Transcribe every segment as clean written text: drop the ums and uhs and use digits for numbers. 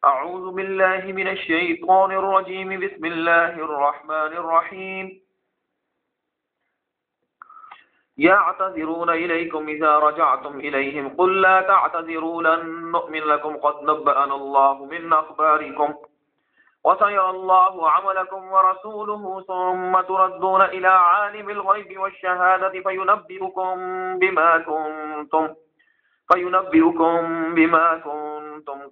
أعوذ بالله من الشيطان الرجيم. بسم الله الرحمن الرحيم. يعتذرون إليكم إذا رجعتم إليهم قل لا تعتذروا لن نؤمن لكم قد نبأنا الله من أخباركم وسيرى الله عملكم ورسوله ثم تردون إلى عالم الغيب والشهادة فينبئكم بما كنتم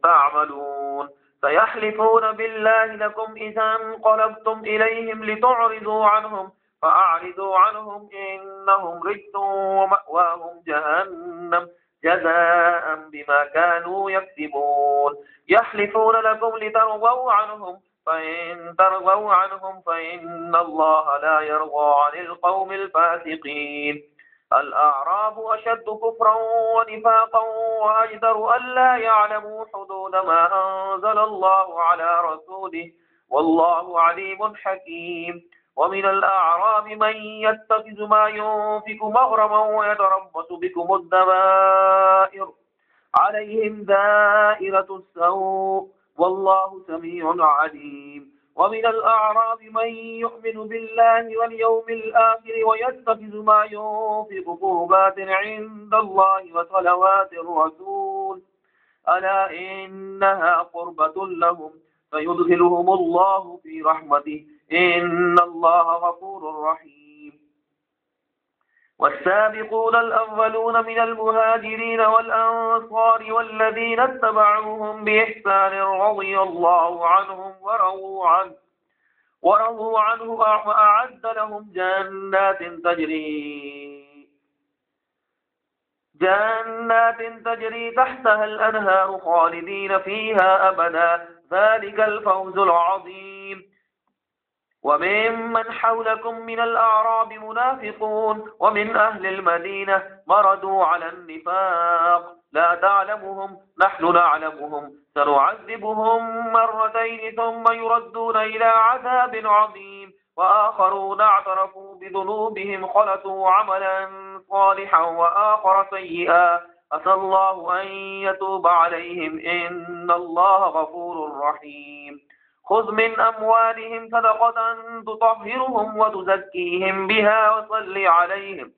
تعملون. سيحلفون بالله لكم إذا انقلبتم إليهم لتعرضوا عنهم فأعرضوا عنهم إنهم رجس ومأواهم جهنم جزاء بما كانوا يكسبون. يحلفون لكم لترضوا عنهم فإن ترضوا عنهم فإن الله لا يرضى عن القوم الفاسقين. الأعراب أشد كفرا ونفاقا وأجدر ألا يعلموا حدود ما أنزل الله على رسوله والله عليم حكيم. ومن الأعراب من يتخذ ما ينفق مغرما ويتربص بكم الدوائر عليهم دائرة السوء والله سميع عليم. ومن الأعراب من يؤمن بالله واليوم الآخر ويتخذ ما ينفق قربات عند الله وصلوات الرسول ألا إنها قربة لهم فيدخلهم الله في رحمته إن الله غفور رحيم. والسابقون الأولون من المهاجرين والأنصار والذين اتبعوهم بإحسان رضي الله عنهم ورضوا عنه وأعد لهم جنات تجري تحتها الأنهار خالدين فيها أبدا ذلك الفوز العظيم. وممن حولكم من الأعراب منافقون ومن أهل المدينة مردوا على النفاق لا تعلمهم نحن نعلمهم سنعذبهم مرتين ثم يردون إلى عذاب عظيم. وآخرون اعترفوا بذنوبهم خلطوا عملا صالحا وآخر سيئا عسى الله أن يتوب عليهم إن الله غفور رحيم. خذ من أموالهم صدقة تطهرهم وتزكيهم بها وصل عليهم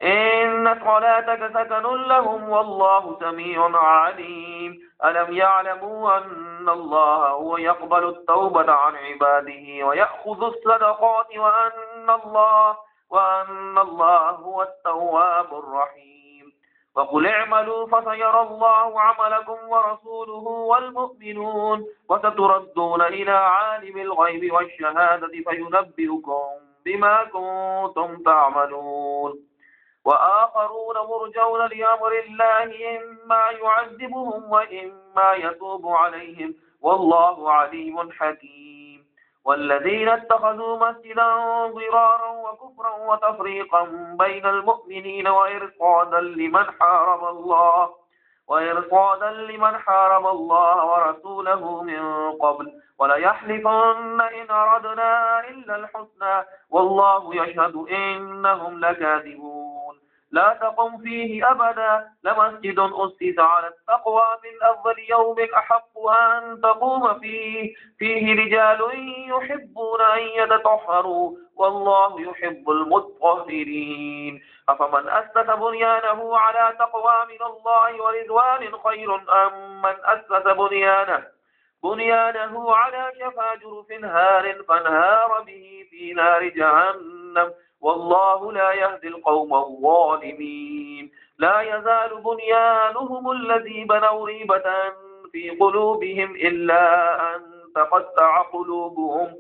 إن صلاتك سكن لهم والله سميع عليم. ألم يعلموا أن الله هو يقبل التوبة عن عباده ويأخذ الصدقات وأن الله هو التواب الرحيم. وقل اعملوا فسيرى الله عملكم ورسوله والمؤمنون وستردون إلى عالم الغيب والشهادة فينبئكم بما كنتم تعملون. وآخرون مرجون لأمر الله إما يعذبهم وإما يتوب عليهم والله عليم حكيم. والذين اتخذوا مسجدا ضرارا وكفرا وتفريقا بين المؤمنين وإرصادا لمن حارب الله ورسوله من قبل وليحلفن إن أردنا إلا الحسنى والله يشهد إنهم لكاذبون. لا تقم فيه أبدا لمسجد أسس على التقوى من أول يوم أحق أن تقوم فيه رجال يحبون أن يتطهروا والله يحب المطهرين. أفمن أسس بنيانه على تقوى من الله ورضوان خير أم من أسس بنيانه على شفا جرف هار فانهار به في نار جهنم والله لا يهدي القوم الظالمين. لا يزال بنيانهم الذي بنوا ريبة في قلوبهم إلا أن تقطع قلوبهم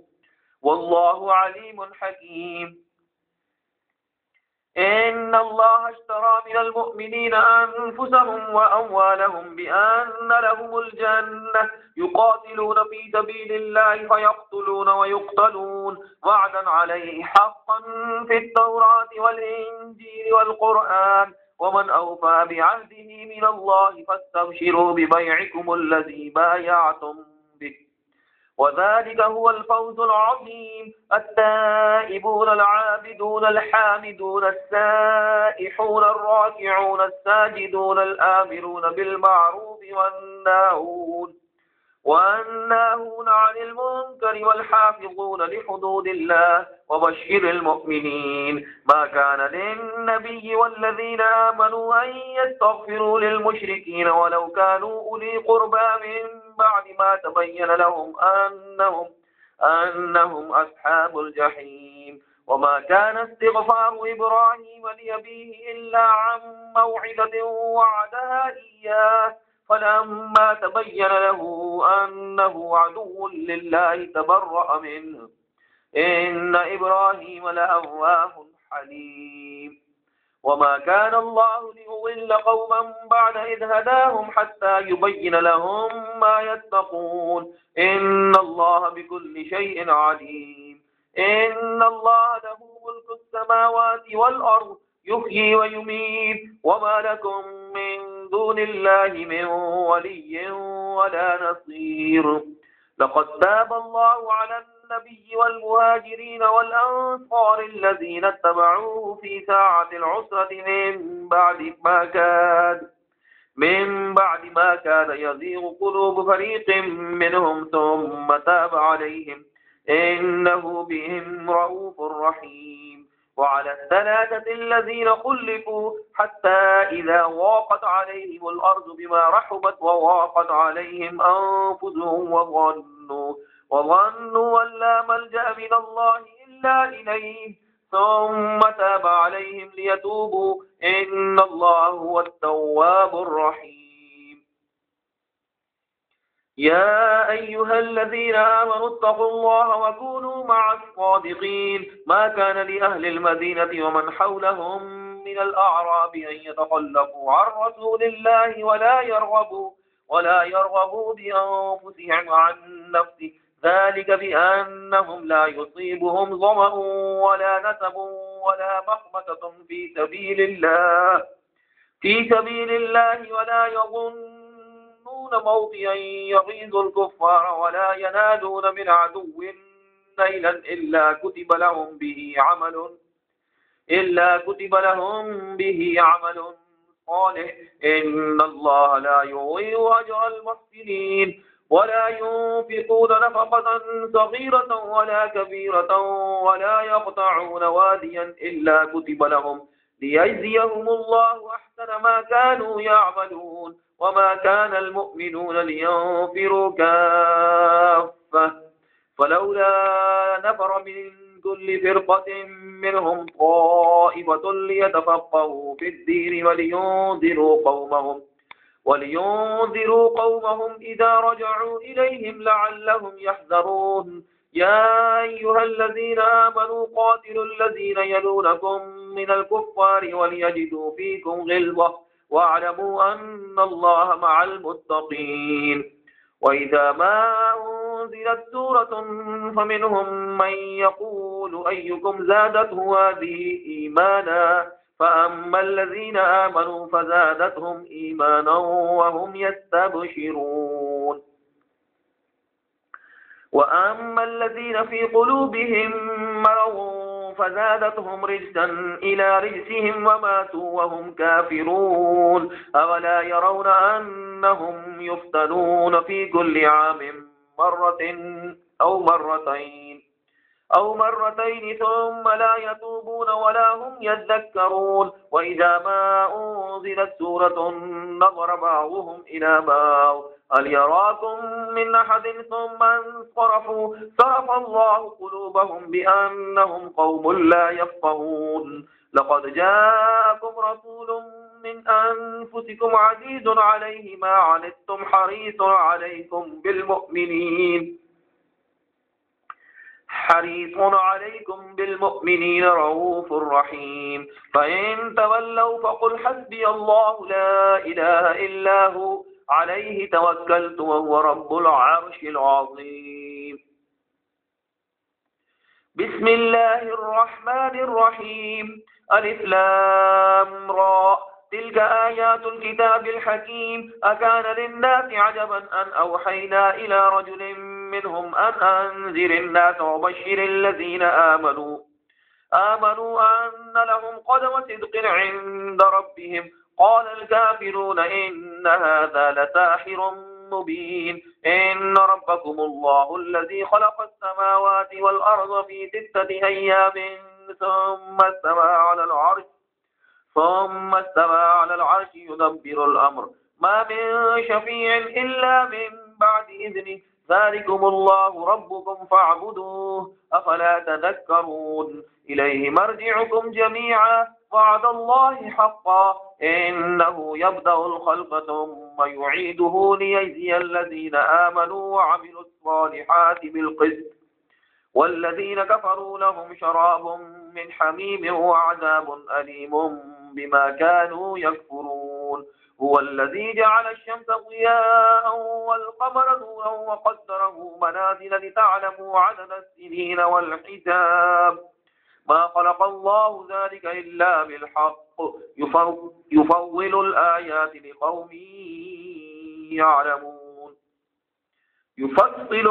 والله عليم حكيم. إن الله اشترى من المؤمنين أنفسهم وأموالهم بأن لهم الجنة يقاتلون في سبيل الله فيقتلون ويقتلون وعدا عليه حقا في التوراة والإنجيل والقرآن ومن أوفى بعهده من الله فاستبشروا ببيعكم الذي بايعتم به وذلك هو الفوز العظيم. التائبون العابدون الحامدون السائحون الراكعون الساجدون الآمرون بالمعروف والناهون عن المنكر والحافظون لحدود الله وبشر المؤمنين. ما كان للنبي والذين آمنوا أن يستغفروا للمشركين ولو كانوا أولي قربى من بعد ما تبين لهم أنهم أصحاب الجحيم. وما كان استغفار إبراهيم لأبيه إلا عن موعدة وعدها إياه فلما تبين له أنه عدو لله تبرأ منه إن إبراهيم لأواه حليم. وما كان الله ليضل قوما بعد إذ هداهم حتى يبين لهم ما يتقون إن الله بكل شيء عليم. إن الله له ملك السماوات والأرض يحيي ويميت وما لكم من دون الله من ولي ولا نصير. لقد تاب الله على النبي والمهاجرين والأنصار الذين اتبعوه في ساعة العسرة من بعد ما كان يزيغ قلوب فريق منهم ثم تاب عليهم إنه بهم رؤوف رحيم. وعلى الثلاثة الذين خلفوا حتى إذا ضاقت عليهم الأرض بما رحبت وضاقت عليهم أنفسهم وظنوا أن لا ملجأ من الله إلا إليه ثم تاب عليهم ليتوبوا إن الله هو التواب الرحيم. يا أيها الذين آمنوا اتقوا الله وكونوا مع الصادقين. ما كان لأهل المدينة ومن حولهم من الأعراب أن يتخلفوا عن رسول الله ولا يرغبوا بأنفسهم عن نفسه ذلك بأنهم لا يصيبهم ظمأ ولا نسب ولا مخمصة في سبيل الله ولا يظنون موطئا يغيظ الكفار ولا ينالون من عدو نيلا إلا كتب لهم به عمل صالح إن الله لا يضيع أجر المحسنين. ولا ينفقون نفقة صغيرة ولا كبيرة ولا يقطعون واديا إلا كتب لهم ليجزيهم الله أحسن ما كانوا يعملون. وما كان المؤمنون لينفروا كافة فلولا نفر من كل فرقة منهم طائفة ليتفقهوا في الدين ولينذروا قومهم إذا رجعوا إليهم لعلهم يحذرون. يا أيها الذين آمنوا قاتلوا الذين يلونكم من الكفار وليجدوا فيكم غلظة واعلموا أن الله مع المتقين. وإذا ما أنزلت سورة فمنهم من يقول أيكم زادته هذه إيمانا فأما الذين آمنوا فزادتهم إيمانا وهم يستبشرون. وأما الذين في قلوبهم مرض فزادتهم رجسا إلى رجسهم وماتوا وهم كافرون. أولا يرون أنهم يفتنون في كل عام مرة أو مرتين ثم لا يتوبون ولا هم يذكرون. وإذا ما أنزلت سورة نظر بعضهم إلى بعض هل يراكم من أحد ثم انصرفوا صرف الله قلوبهم بأنهم قوم لا يفقهون. لقد جاءكم رسول من أنفسكم عزيز عليه ما عنتم حريص عليكم بالمؤمنين رؤوف رحيم. فإن تولوا فقل حسبي الله لا إله إلا هو عليه توكلت وهو رب العرش العظيم. بسم الله الرحمن الرحيم. ألف لام را تلك آيات الكتاب الحكيم. أكان للناس عجبا أن أوحينا إلى رجل منهم أن أنذر الناس وبشر الذين آمنوا أن لهم قدم صدق عند ربهم. قال الكافرون إن هذا لساحر مبين. إن ربكم الله الذي خلق السماوات والأرض في 6 أيام ثم استوى على العرش يدبر الأمر ما من شفيع إلا من بعد إذنه ذلكم الله ربكم فاعبدوه أفلا تذكرون إليه مرجعكم جميعا وعد الله حقا إنه يبدأ الخلق ثم يعيده ليجزي الذين آمنوا وعملوا الصالحات بالقسط والذين كفروا لهم شراب من حميم وعذاب أليم بما كانوا يكفرون هو الذي جعل الشمس ضياء والقمر نورا وقدره منازل لتعلموا عدد السنين والحساب ما خلق الله ذلك إلا بالحق يفصل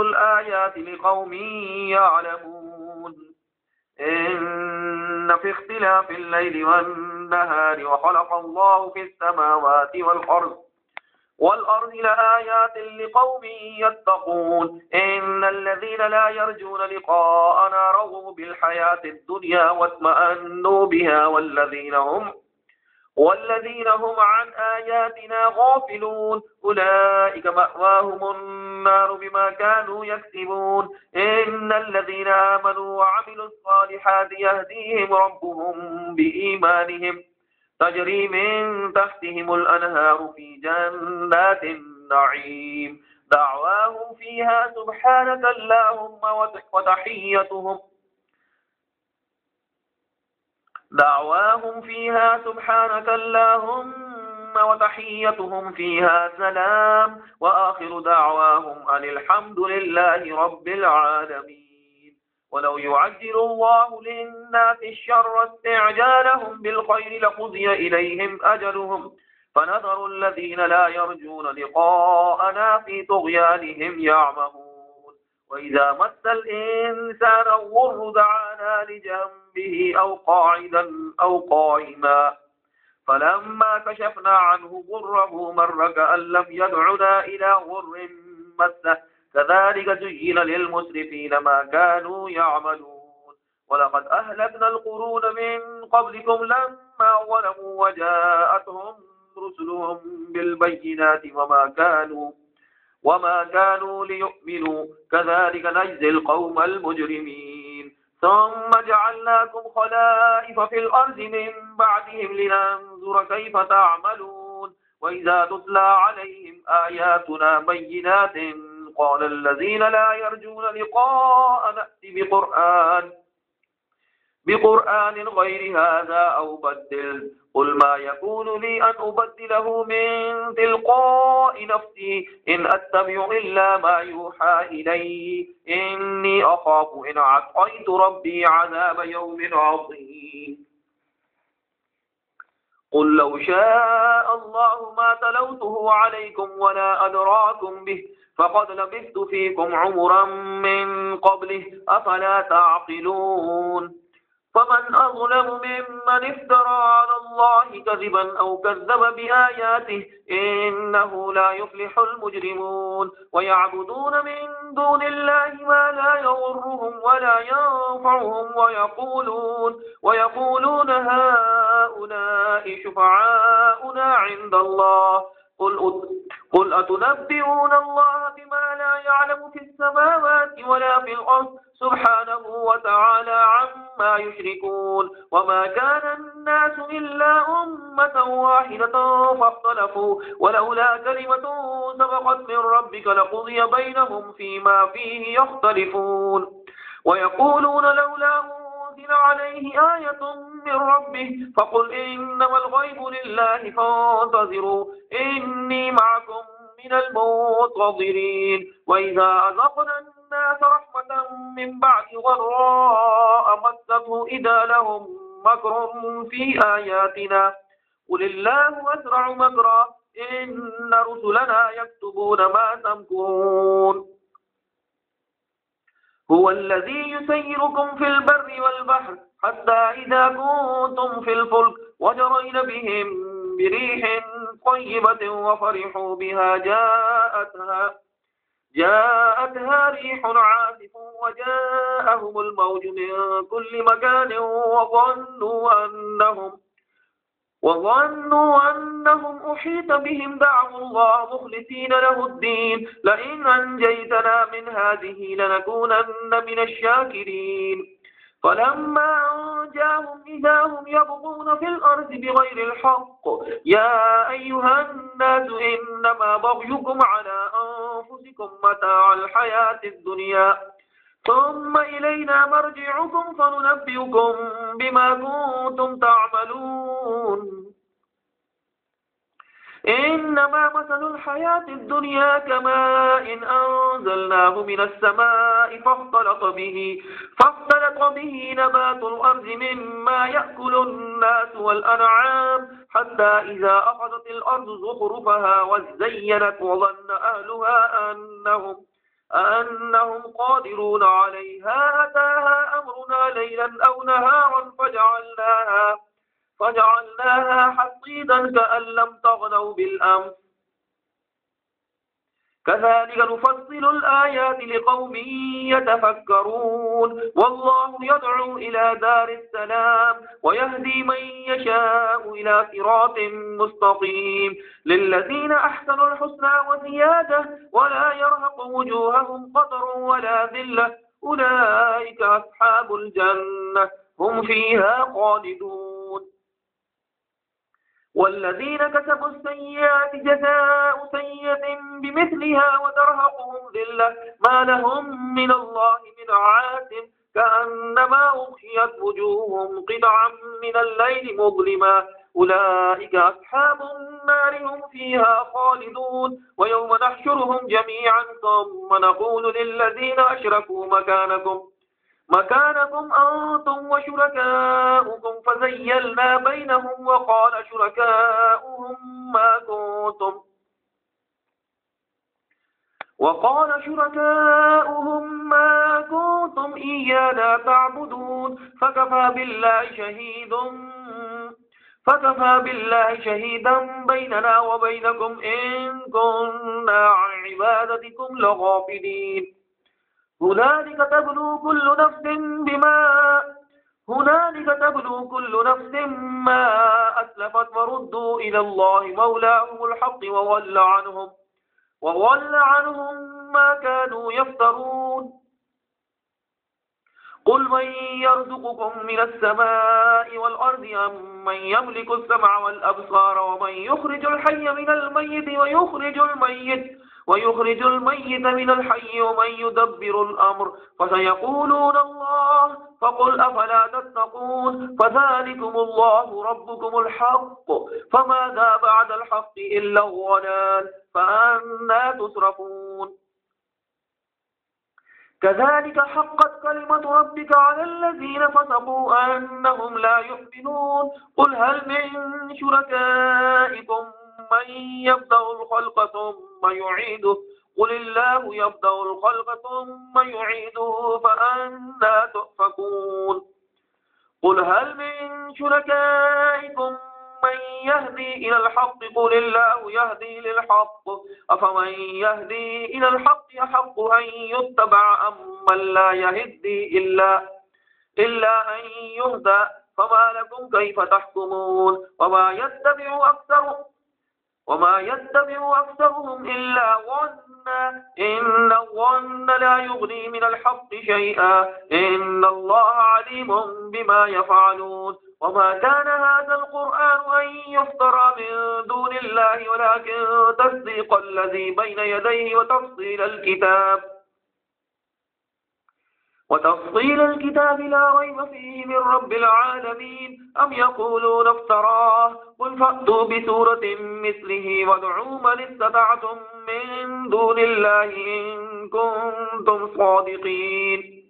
الآيات لقوم يعلمون إن في اختلاف الليل والنهار وخلق الله في السماوات والأرض لآيات لقوم يتقون إن الذين لا يرجون لقاءنا رضوا بالحياة الدنيا واطمأنوا بها والذين هم عن آياتنا غافلون أولئك مأواهم النار بما كانوا يكسبون إن الذين آمنوا وعملوا الصالحات يهديهم ربهم بإيمانهم تجري من تحتهم الأنهار في جنات النعيم دعواهم فيها سبحانك اللهم وتحيتهم فيها سلام وآخر دعواهم أن الحمد لله رب العالمين ولو يعجل الله للناس الشر استعجالهم بالخير لقضي إليهم أجلهم فنذر الذين لا يرجون لقاءنا في طغيانهم يعمهون وإذا مس الإنسان الضر دعانا لجنبه أو قاعدا أو قائما فلما كشفنا عنه ضره مر كأن لم يدعنا إلى ضر مسه كذلك زين للمسرفين ما كانوا يعملون ولقد أهلكنا القرون من قبلكم لما ظلموا وجاءتهم رسلهم بالبينات وما كانوا ليؤمنوا كذلك نجزي القوم المجرمين ثم جعلناكم خلائف في الأرض من بعدهم لننظر كيف تعملون وإذا تتلى عليهم آياتنا بينات قال الذين لا يرجون لقاء نأتي بقرآن غير هذا أو بدل قل ما يكون لي أن أبدله من تلقاء نفسي إن أتبع إلا ما يوحى إلي إني أخاف إن عصيت ربي عذاب يوم عظيم قل لو شاء الله ما تلوته عليكم ولا أدراكم به فقد لبثت فيكم عمرا من قبله أفلا تعقلون فمن أظلم ممن افترى على الله كذبا أو كذب بآياته إنه لا يفلح المجرمون ويعبدون من دون الله ما لا يضرهم ولا ينفعهم ويقولون هؤلاء شفعاؤنا عند الله قل أتنبئون الله بما لا يعلم في السماوات ولا في الأرض سبحانه وتعالى عما يشركون وما كان الناس إلا أمة واحدة فاختلفوا ولولا كلمة سبقت من ربك لقضي بينهم فيما فيه يختلفون ويقولون لولا أنزل عليه آية من ربه فقل إنما الغيب لله فانتظروا إني معكم من المنتظرين وإذا أذقنا الناس رحمة من بعد ضراء مسته إذا لهم مكر في آياتنا قل الله أسرع مكرا إن رسلنا يكتبون ما تمكرون هو الذي يسيركم في البر والبحر حتى إذا كنتم في الفلك وجرين بهم بريح طيبة وفرحوا بها جاءتها ريح عاصف وجاءهم الموج من كل مكان وظنوا أنهم أحيط بهم دعوا الله مخلصين له الدين لئن أنجيتنا من هذه لنكونن من الشاكرين فلما أنجاهم إذا هم يبغون في الأرض بغير الحق يا أيها الناس إنما بغيكم على أنفسكم متاع الحياة الدنيا ثم إلينا مرجعكم فننبئكم بما كنتم تعملون إنما مثل الحياة الدنيا كماء إن أنزلناه من السماء فاختلط به نبات الأرض مما يأكل الناس والأنعام حتى إذا أخذت الأرض زخرفها وزينت وظن أهلها أنهم قادرون عليها أتاها أمرنا ليلا أو نهارا فجعلناها حصيدا كأن لم تغنوا بالأمس كذلك نفصل الآيات لقوم يتفكرون والله يدعو إلى دار السلام ويهدي من يشاء إلى صراط مستقيم للذين أحسنوا الحسنى وزيادة ولا يرهق وجوههم قطر ولا ذلة أولئك أصحاب الجنة هم فيها خالدون والذين كسبوا السيئات جزاء سيئة بمثلها وترهقهم ذلة ما لهم من الله من عاصم كأنما أغشيت وجوههم قطعا من الليل مظلما أولئك أصحاب النار هم فيها خالدون ويوم نحشرهم جميعا ثم نقول للذين أشركوا مكانكم أنتم وشركاؤكم فزيلنا بينهم وقال شركاؤهم ما كنتم إيانا تعبدون فكفى بالله شهيدا بيننا وبينكم إن كنا عن عبادتكم لغافلين هنالك تبلو كل نفس ما أسلفت وردوا إلى الله مولاهم الحق وضل عنهم ما كانوا يفترون قل من يرزقكم من السماء والأرض أم من يملك السمع والأبصار ومن يخرج الحي من الميت ويخرج الميت من الحي ومن يدبر الأمر فسيقولون الله فقل أفلا تتقون فذلكم الله ربكم الحق فماذا بعد الحق إلا الضلال فأنى تصرفون كذلك حقت كلمة ربك على الذين فسقوا أنهم لا يؤمنون قل هل من شركائكم من يبدأ الخلق ثم يعيده قل الله يبدأ الخلق ثم يعيده فأنى تؤفكون قل هل من شركائكم من يهدي إلى الحق قل الله يهدي للحق أفمن يهدي إلى الحق أحق أن يتبع أم من لا يهدي إلا أن يهدى فما لكم كيف تحكمون وما يتبع أكثرهم إلا ظنا إن الظن لا يغني من الحق شيئا إن الله عليم بما يفعلون وما كان هذا القرآن أن يفترى من دون الله ولكن تصديق الذي بين يديه وتفصيل الكتاب لا ريب فيه من رب العالمين أم يقولون افتراه قل فأتوا بسورة مثله وادعوا من استطعتم من دون الله إن كنتم صادقين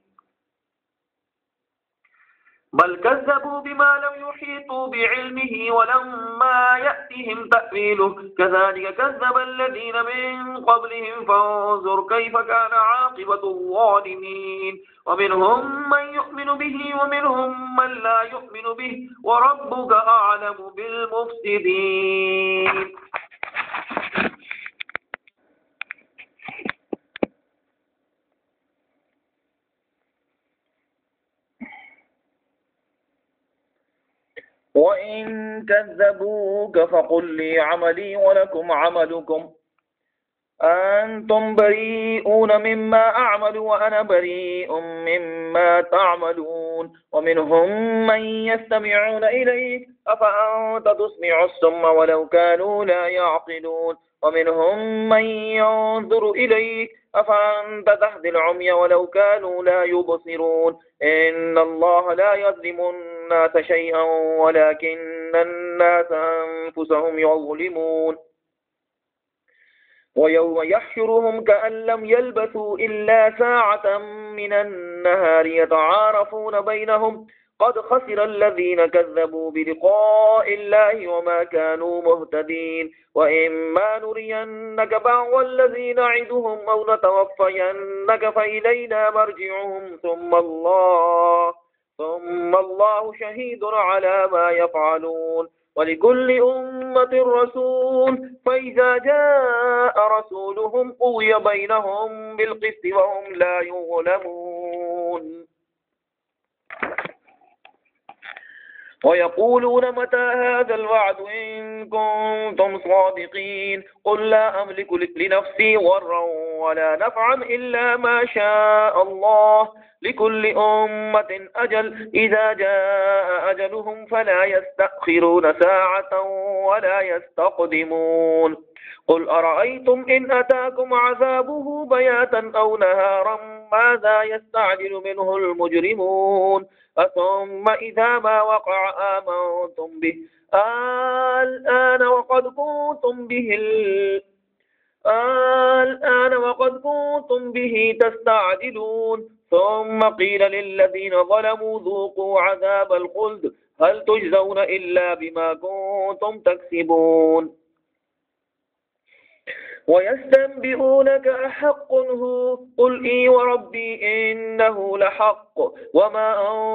بل كذبوا بما لم يحيطوا بعلمه ولما يأتهم تأويله كذلك كذب الذين من قبلهم فانظر كيف كان عاقبة الظالمين ومنهم من يؤمن به ومنهم من لا يؤمن به وربك أعلم بالمفسدين فإن كذبوك فقل لي عملي ولكم عملكم أنتم بريئون مما أعمل وأنا بريء مما تعملون ومنهم من يستمعون إليك أفأنت تسمع الصم ولو كانوا لا يعقلون ومنهم من ينظر إليك أفأنت تهدي العمي ولو كانوا لا يبصرون إن الله لا يظلم الناس شيئا ولكن الناس أنفسهم يظلمون ويوم يحشرهم كأن لم يلبثوا إلا ساعة من النهار يتعارفون بينهم قد خسر الذين كذبوا بلقاء الله وما كانوا مهتدين وإما نرينك بعض الذي نعدهم أو نتوفينك فإلينا مرجعهم ثم الله شهيد على ما يفعلون ولكل أمة رسول فإذا جاء رسولهم قضي بينهم بالقسط وهم لا يظلمون ويقولون متى هذا الوعد إن كنتم صادقين قل لا أملك لنفسي ضرا ولا نفعا إلا ما شاء الله لكل أمة أجل إذا جاء أجلهم فلا يستأخرون ساعة ولا يستقدمون قل أرأيتم إن أتاكم عذابه بياتا أو نهارا ماذا يستعجل منه المجرمون ثم إذا ما وقع آمنتم به الآن وقد كنتم به تستعجلون ثم قيل للذين ظلموا ذوقوا عذاب الخلد هل تجزون إلا بما كنتم تكسبون ويستنبئونك أحق هو قل إي وربي إنه لحق وما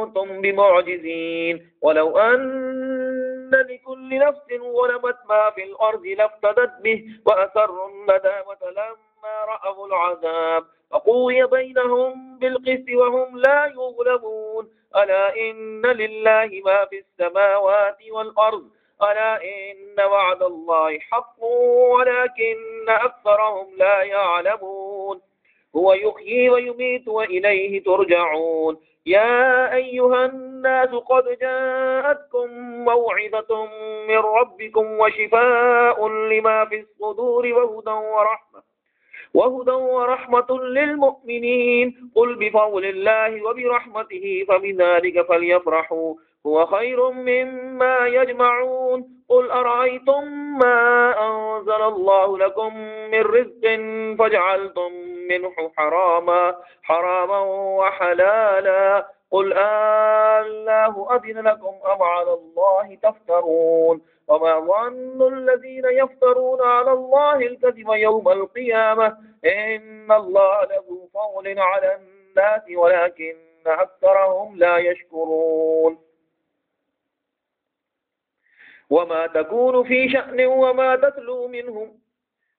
أنتم بمعجزين ولو أن لكل نفس ظلمت ما في الأرض لافتدت به وأسروا الندامة لما رأوا العذاب وقضي بينهم بالقسط وهم لا يظلمون ألا إن لله ما في السماوات والأرض ألا إن وعد الله حق ولكن أكثرهم لا يعلمون هو يحيي ويميت وإليه ترجعون يا أيها الناس قد جاءتكم موعظة من ربكم وشفاء لما في الصدور وهدى ورحمة للمؤمنين قل بفضل الله وبرحمته فبذلك فليفرحوا هو خير مما يجمعون قل أرأيتم ما أنزل الله لكم من رزق فجعلتم منه حراما وحلالا قل الله أذن لكم أم على الله تفترون وما ظن الذين يفترون على الله الكذب يوم القيامة إن الله له فضل على الناس ولكن أكثرهم لا يشكرون وما تكون في شأن وما تتلو منه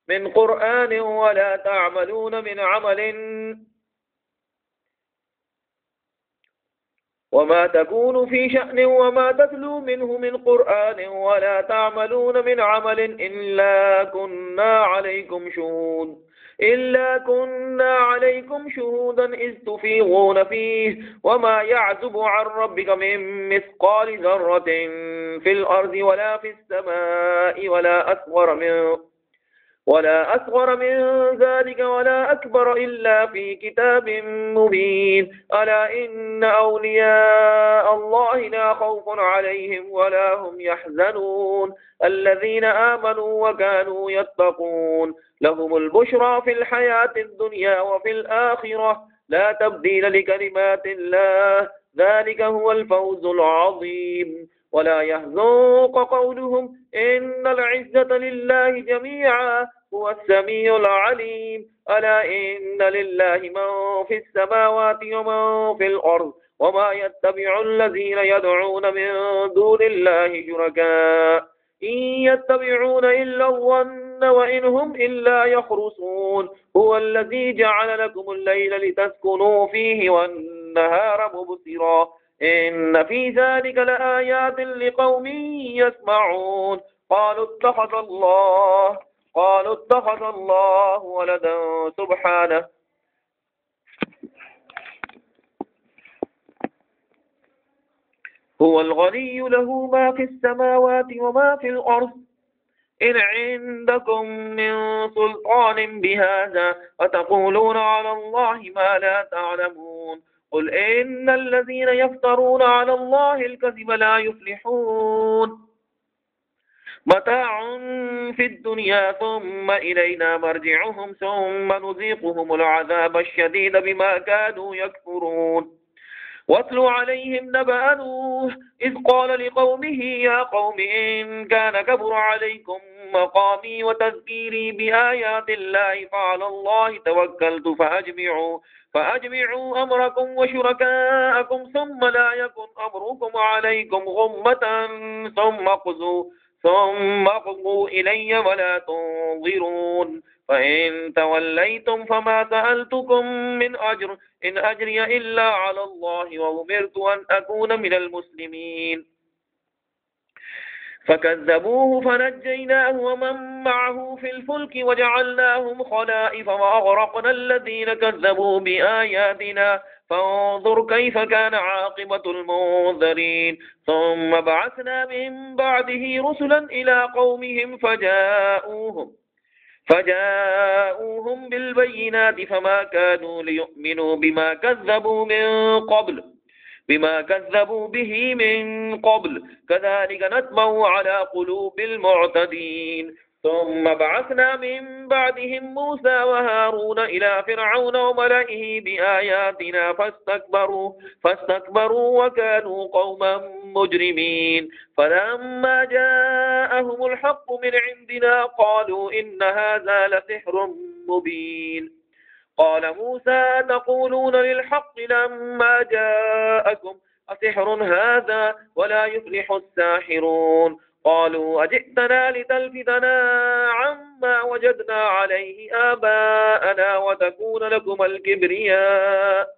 من قرآن ولا تعملون من عمل وما تكون في شأن وما تتلو منه من قرآن ولا تعملون من عمل إلا كنا عليكم شهودا إذ تفيضون فيه وما يعزب عن ربك من مثقال ذرة في الأرض ولا في السماء ولا أصغر من ذلك ولا أكبر إلا في كتاب مبين ألا إن أولياء الله لا خوف عليهم ولا هم يحزنون الذين آمنوا وكانوا يتقون لهم البشرى في الحياة الدنيا وفي الآخرة لا تبديل لكلمات الله ذلك هو الفوز العظيم ولا يحزنك قولهم إن العزة لله جميعا هو السميع العليم ألا إن لله من في السماوات ومن في الأرض وما يتبع الذين يدعون من دون الله شركاء إن يتبعون إلا الظن وإن هم إلا يخرصون هو الذي جعل لكم الليل لتسكنوا فيه والنهار مبصرا إن في ذلك لآيات لقوم يسمعون. قالوا اتخذ الله ولدا سبحانه هو الغني له ما في السماوات وما في الأرض إن عندكم من سلطان بهذا وتقولون على الله ما لا تعلمون. قل إن الذين يفترون على الله الكذب لا يفلحون. متاع في الدنيا ثم إلينا مرجعهم ثم نذيقهم العذاب الشديد بما كانوا يكفرون. واتل عليهم نبأ نوح إذ قال لقومه يا قوم إن كان كبر عليكم مقامي وتذكيري بآيات الله فعلى الله توكلت فأجمعوا أمركم وشركاءكم ثم لا يكن أمركم عليكم غمة ثم اقضوا إلي ولا تنظرون. فإن توليتم فما سألتكم من أجر إن أجري إلا على الله وأمرت أن أكون من المسلمين. فكذبوه فنجيناه ومن معه في الفلك وجعلناهم خلائف وأغرقنا الذين كذبوا بآياتنا فانظر كيف كان عاقبة المنذرين. ثم بعثنا من بعده رسلا إلى قومهم فجاءوهم بالبينات فما كانوا ليؤمنوا بما كذبوا به من قبل كذلك نطبع على قلوب المعتدين. ثم بعثنا من بعدهم موسى وهارون إلى فرعون وملئه بآياتنا فاستكبروا وكانوا قوما مجرمين. فلما جاءهم الحق من عندنا قالوا إن هذا لسحر مبين. قال موسى تقولون للحق لما جاءكم أسحر هذا ولا يفلح الساحرون. قالوا أجئتنا لتلفتنا عما وجدنا عليه آباءنا وتكون لكما الكبرياء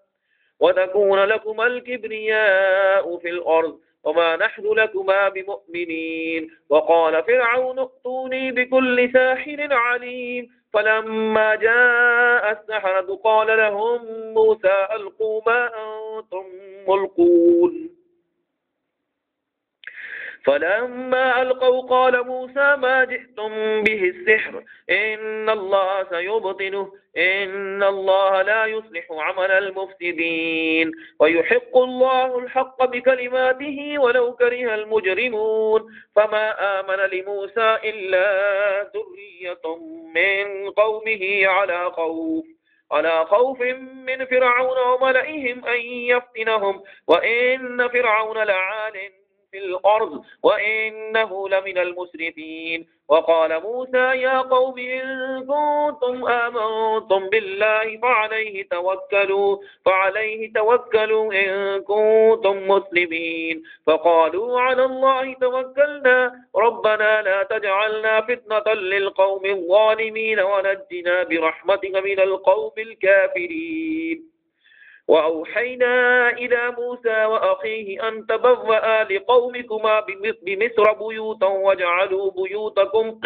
في الأرض وما نحن لكما بمؤمنين. وقال فرعون ائتوني بكل ساحر عليم. فلما جاء السحرة قال لهم موسى ألقوا ما أنتم ملقون. فلما ألقوا قال موسى ما جئتم به السحر إن الله سيبطله إن الله لا يصلح عمل المفسدين ويحق الله الحق بكلماته ولو كره المجرمون. فما آمن لموسى إلا ذرية من قومه على خوف من فرعون وملئهم أن يفتنهم وإن فرعون لعال في الأرض وإنه لمن المسرفين. وقال موسى يا قوم إن كنتم آمنتم بالله فعليه توكلوا إن كنتم مسلمين. فقالوا على الله توكلنا ربنا لا تجعلنا فتنة للقوم الظالمين ونجنا برحمتك من القوم الكافرين. وأوحينا إلى موسى وأخيه أن تبوأ لقومكما بمصر بيوتا واجعلوا بيوتكم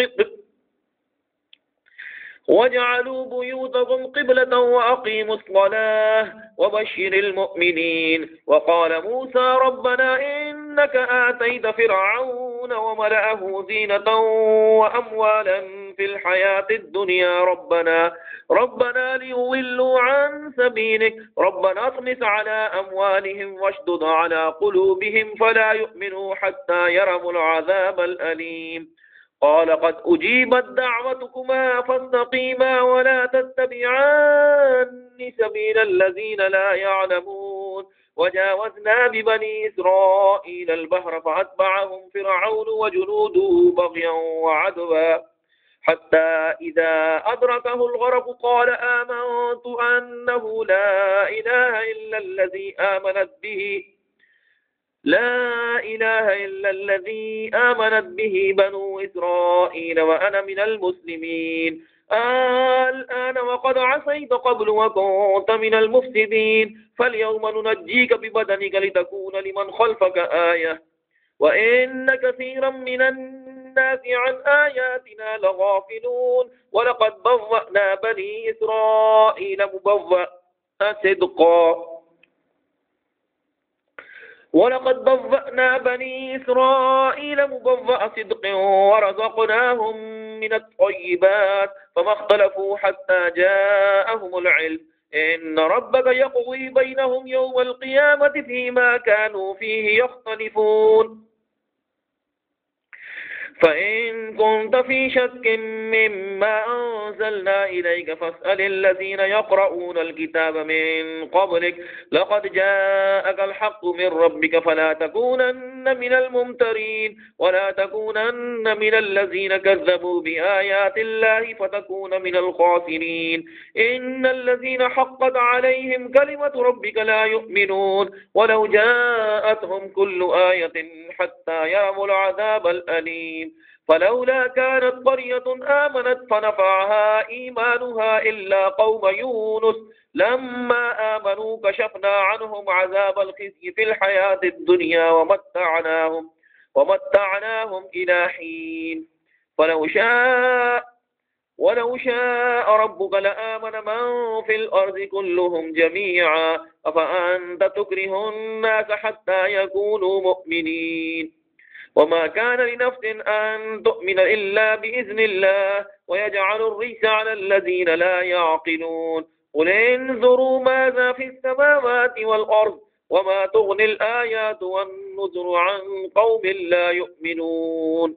قبلة وأقيموا الصلاة وبشر المؤمنين. وقال موسى ربنا إنك آتيت فرعون وملأه زينة وأموالا في الحياة الدنيا ربنا ليضلوا عن سبيلك ربنا اطمس على أموالهم واشدد على قلوبهم فلا يؤمنوا حتى يروا العذاب الأليم. قال قد أجيبت دعوتكما فاستقيما ولا تتبعان سبيل الذين لا يعلمون. وجاوزنا ببني إسرائيل البحر فأتبعهم فرعون وجنوده بغيا وعدوا حتى إذا أدركه الغرق قال آمنت أنه لا إله إلا الذي آمنت به بنو إسرائيل وأنا من المسلمين. الآن وقد عصيت قبل وكنت من المفسدين فاليوم ننجيك ببدنك لتكون لمن خلفك آية وإن كثيرا من الناس عن آياتنا لغافلون ولقد بوأنا بني إسرائيل مبوأ صدق ورزقناهم من الطيبات فما اختلفوا حتى جاءهم العلم إن ربك يقضي بينهم يوم القيامة فيما كانوا فيه يختلفون فإن كنت في شك مما أنزلنا إليك فاسأل الذين يقرؤون الكتاب من قبلك لقد جاءك الحق من ربك فلا تكونن من الممترين ولا تكونن من الذين كذبوا بآيات الله فتكون من الخاسرين إن الذين حقت عليهم كلمة ربك لا يؤمنون ولو جاءتهم كل آية حتى يروا العذاب الأليم فلولا كانت قرية آمنت فنفعها إيمانها إلا قوم يونس لما آمنوا كشفنا عنهم عذاب الخزي في الحياة الدنيا ومتعناهم إلى حين ولو شاء ربك لآمن من في الأرض كلهم جميعا أفأنت تكره الناس حتى يكونوا مؤمنين وما كان لنفس أن تؤمن إلا بإذن الله ويجعل الرجس على الذين لا يعقلون قل انظروا ماذا في السماوات والأرض وما تغني الآيات والنذر عن قوم لا يؤمنون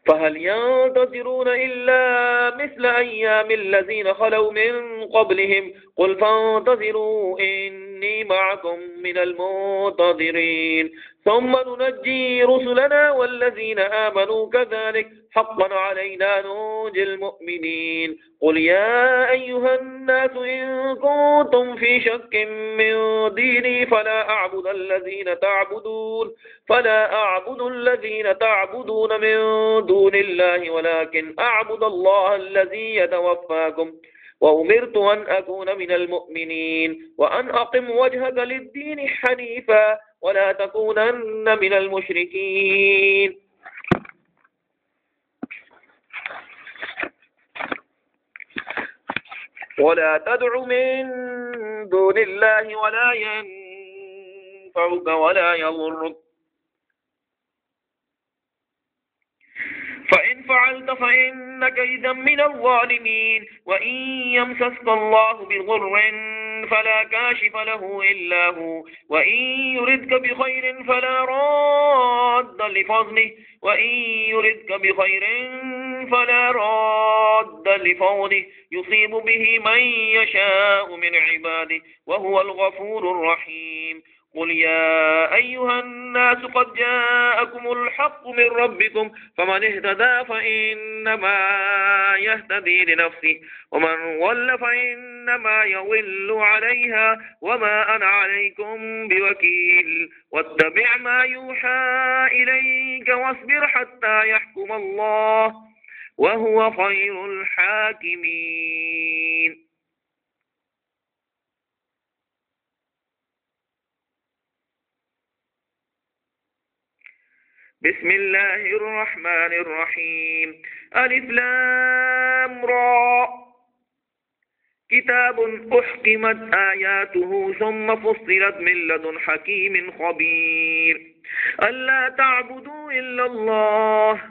فهل ينتظرون إلا مثل أيام الذين خلوا من قبلهم قل فانتظروا إني معكم من المنتظرين ثم ننجي رسلنا والذين آمنوا كذلك حقا علينا ننجي المؤمنين قل يا أيها الناس إن كنتم في شك من ديني فلا أعبد الذين تعبدون من دون الله ولكن أعبد الله الذي يتوفاكم وأمرت أن أكون من المؤمنين وأن أقم وجهك للدين حنيفا ولا تكونن من المشركين ولا تدع من دون الله ولا ينفعك ولا يضرك فإن فعلت فإنك إذا من الظالمين وإن يمسسك الله بضر فلا كاشف له إلا هو وإن يردك بخير فلا راد لفضله يصيب به من يشاء من عباده وهو الغفور الرحيم قل يا أيها الناس قد جاءكم الحق من ربكم فمن اهتدى فإنما يهتدي لنفسه ومن ضل فإنما يضل عليها وما أنا عليكم بوكيل واتبع ما يوحى إليك واصبر حتى يحكم الله وهو خير الحاكمين بسم الله الرحمن الرحيم ألف لام را كتاب أحكمت آياته ثم فصلت من لدن حكيم خبير ألا تعبدوا إلا الله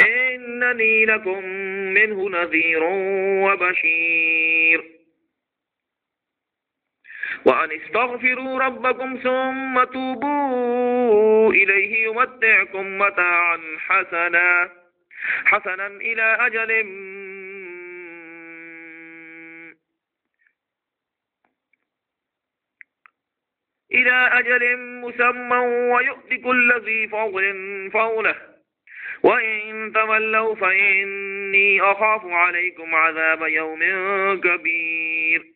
إنني لكم منه نذير وبشير وأن استغفروا ربكم ثم توبوا إليه يمتعكم متاعا حسنا إلى أجل مسمى ويؤتي كل ذي فضل فضله وإن تولوا فإني أخاف عليكم عذاب يوم كبير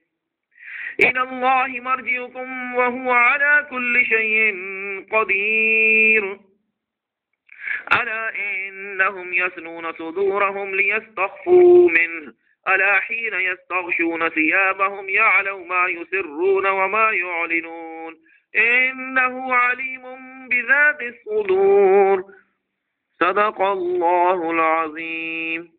إلى الله مرجعكم وهو على كل شيء قدير ألا إنهم يثنون صدورهم ليستخفوا منه ألا حين يستغشون ثيابهم يعلم ما يسرون وما يعلنون إنه عليم بذات الصدور. صدق الله العظيم.